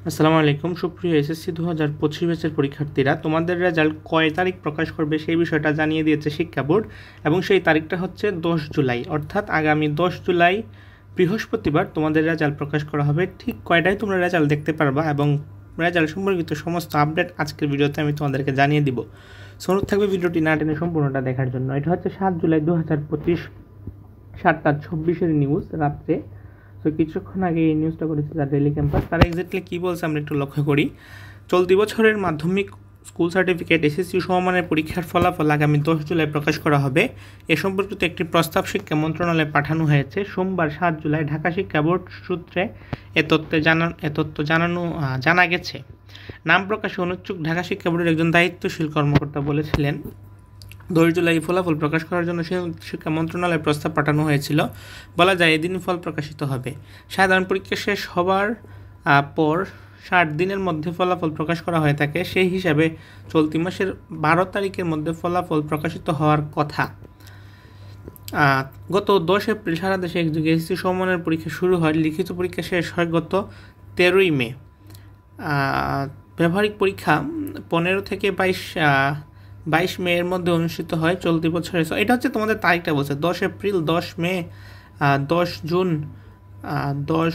আসসালামু আলাইকুম সুপ্রিয় এসএসসি 2025 ব্যাচের পরীক্ষার্থীরা, তোমাদের রেজাল্ট কয় তারিখ প্রকাশ করবে সেই বিষয়টা জানিয়ে দিয়েছে শিক্ষা বোর্ড এবং সেই তারিখটা হচ্ছে 10 জুলাই, অর্থাৎ আগামী 10 জুলাই বৃহস্পতিবার তোমাদের রেজাল্ট প্রকাশ করা হবে। ঠিক কয়টায় তোমরা রেজাল্ট দেখতে পারবা এবং রেজাল্ট সম্পর্কিত সমস্ত আপডেট আজকের ভিডিওতে আমি তোমাদেরকে জানিয়ে দিব। অনুরোধ থাকবে ভিডিওটি না টেনে সম্পূর্ণটা দেখার জন্য। এটা হচ্ছে 7 জুলাই 2025 7:26 নিউজ রাত্রে। তো কিছুক্ষণ আগে এই নিউজটা করেছে তার ডেইলি ক্যাম্পাস। তারা এক্স্যাক্টলি কী বলছে আমরা একটু লক্ষ্য করি। চলতি বছরের মাধ্যমিক স্কুল সার্টিফিকেট এসএসসি সমমানের পরীক্ষার ফলাফল আগামী 10 জুলাই প্রকাশ করা হবে। এ সম্পর্কিত একটি প্রস্তাব শিক্ষা মন্ত্রণালয়ে পাঠানো হয়েছে। সোমবার 7 জুলাই ঢাকা শিক্ষা বোর্ড সূত্রে এ তথ্য জানা গেছে। নাম প্রকাশে অনুচ্ছুক ঢাকা শিক্ষা বোর্ডের একজন দায়িত্বশীল কর্মকর্তা বলেছিলেন, 10 জুলাই ফলাফল প্রকাশ করার জন্য শিক্ষা মন্ত্রণালয়ে প্রস্তাব পাঠানো হয়েছিল। বলা যায় এদিনই ফল প্রকাশিত হবে। সাধারণ পরীক্ষা শেষ হবার পর 60 দিনের মধ্যে ফলাফল প্রকাশ করা হয়ে থাকে। সেই হিসাবে চলতি মাসের 12 তারিখের মধ্যে ফলাফল প্রকাশিত হওয়ার কথা। গত 10 এপ্রিল সারা দেশে একযোগে এসএসসি সমমানের পরীক্ষা শুরু হয়। লিখিত পরীক্ষা শেষ হয় গত 13ই মে। ব্যবহারিক পরীক্ষা 15 থেকে 22 মে এর মধ্যে অনুষ্ঠিত হয় চলতি বছরে। এটা হচ্ছে তোমাদের তারিখটা বলছে 10 এপ্রিল, 10 মে, 10 জুন, 10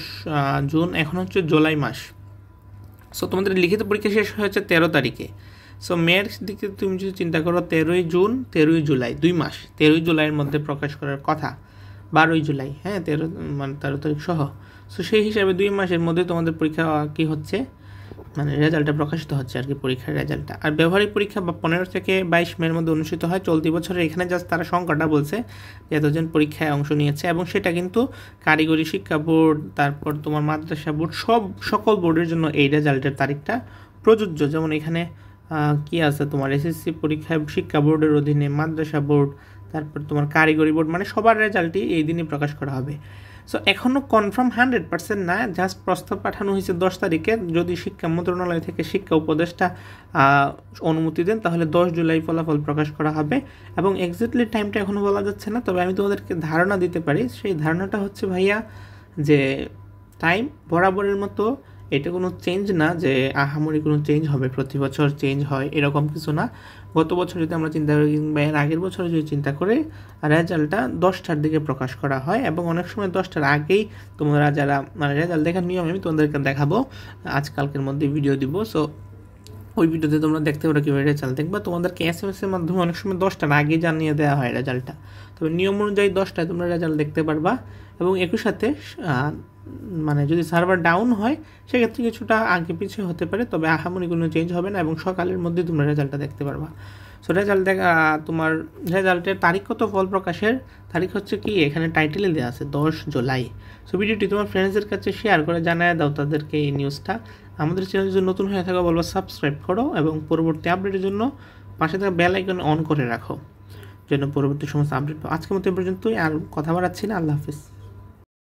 জুন, এখন হচ্ছে জুলাই মাস। সো তোমাদের লিখিত পরীক্ষা শেষ হয়েছে 13 তারিখে। সো মের দিকে তুমি যদি চিন্তা করো 13ই জুন 13ই জুলাই 2 মাস, 13ই জুলাইয়ের মধ্যে প্রকাশ করার কথা, 12ই জুলাই, হ্যাঁ 13 তারিখ সহ। সো সেই হিসাবে 2 মাসের মধ্যে তোমাদের পরীক্ষা কি হচ্ছে, মানে রেজাল্টটা প্রকাশিত হচ্ছে আর কি, পরীক্ষার রেজাল্টটা। আর ব্যবহারিক পরীক্ষা 15 থেকে 22 মের মধ্যে অনুষ্ঠিত হয় চলতি বছরে। এখানে জাস্ট তারা সংখ্যাটা বলছে যে এতজন পরীক্ষায় অংশ নিয়েছে এবং সেটা কিন্তু কারিগরি শিক্ষা বোর্ড, তারপর তোমার মাদ্রাসা বোর্ড, সকল বোর্ডের জন্য এই রেজাল্টের তারিখটা প্রযোজ্য। যেমন এখানে কি আছে তোমার এসএসসি পরীক্ষায় শিক্ষা বোর্ডের অধীনে মাদ্রাসা বোর্ড, তারপর তোমার কারিগরি বোর্ড, মানে সবার রেজাল্টই এই দিনই প্রকাশ করা হবে। সো এখনও কনফার্ম 100% না, জাস্ট প্রস্তাব পাঠানো হয়েছে 10 তারিখে। যদি শিক্ষা মন্ত্রণালয় থেকে শিক্ষা উপদেষ্টা অনুমতি দেন তাহলে 10 জুলাই ফলাফল প্রকাশ করা হবে এবং এক্স্যাক্টলি টাইমটা এখনও বলা যাচ্ছে না। তবে আমি তোমাদেরকে ধারণা দিতে পারি, সেই ধারণাটা হচ্ছে ভাইয়া যে টাইম বরাবরের মতো, এটা কোনো চেঞ্জ না যে আহামরি কোনো চেঞ্জ হবে, প্রতি বছর চেঞ্জ হয় এরকম কিছু না। গত বছর যদি আমরা চিন্তা করি কিংবা এর আগের বছরে যদি চিন্তা করে, রেজাল্টটা 10টার দিকে প্রকাশ করা হয় এবং অনেক সময় 10টার আগেই তোমরা যারা মানে রেজাল্ট দেখার নিয়ম আমি তোমাদেরকে দেখাবো, আজকালকের মধ্যে ভিডিও দিব। সো ওই ভিডিওতে তোমরা দেখতে পারো কীভাবে রেজাল্ট দেখবা। তোমাদেরকে এসএমএসের মাধ্যমে অনেক সময় 10টার আগে জানিয়ে দেওয়া হয় রেজাল্টটা। তবে নিয়ম অনুযায়ী 10টায় তোমরা রেজাল্ট দেখতে পারবা এবং একই সাথে মানে যদি সার্ভার ডাউন হয় সেক্ষেত্রে কিছুটা আগে পিছিয়ে হতে পারে, তবে আহামরি কোনো চেঞ্জ হবে না এবং সকালের মধ্যে তোমরা রেজাল্টটা দেখতে পারবা। সো রেজাল্ট তোমার রেজাল্টের তারিখ কত, ফল প্রকাশের তারিখ হচ্ছে কি এখানে টাইটেলে দেওয়া আছে 10 জুলাই। সো ভিডিওটি তোমার ফ্রেন্ডসদের কাছে শেয়ার করে জানায় দাও তাদেরকে এই নিউজটা। আমাদের চ্যানেল যদি নতুন হয়ে থাকো বলবো সাবস্ক্রাইব করো এবং পরবর্তী আপডেটের জন্য পাশে থাকা বেল আইকন অন করে রাখো যেন পরবর্তী সমস্ত আপডেট পাও। আজকের মতো এই পর্যন্তই, আর কথা বাড়াচ্ছি না। আল্লাহ হাফিজ।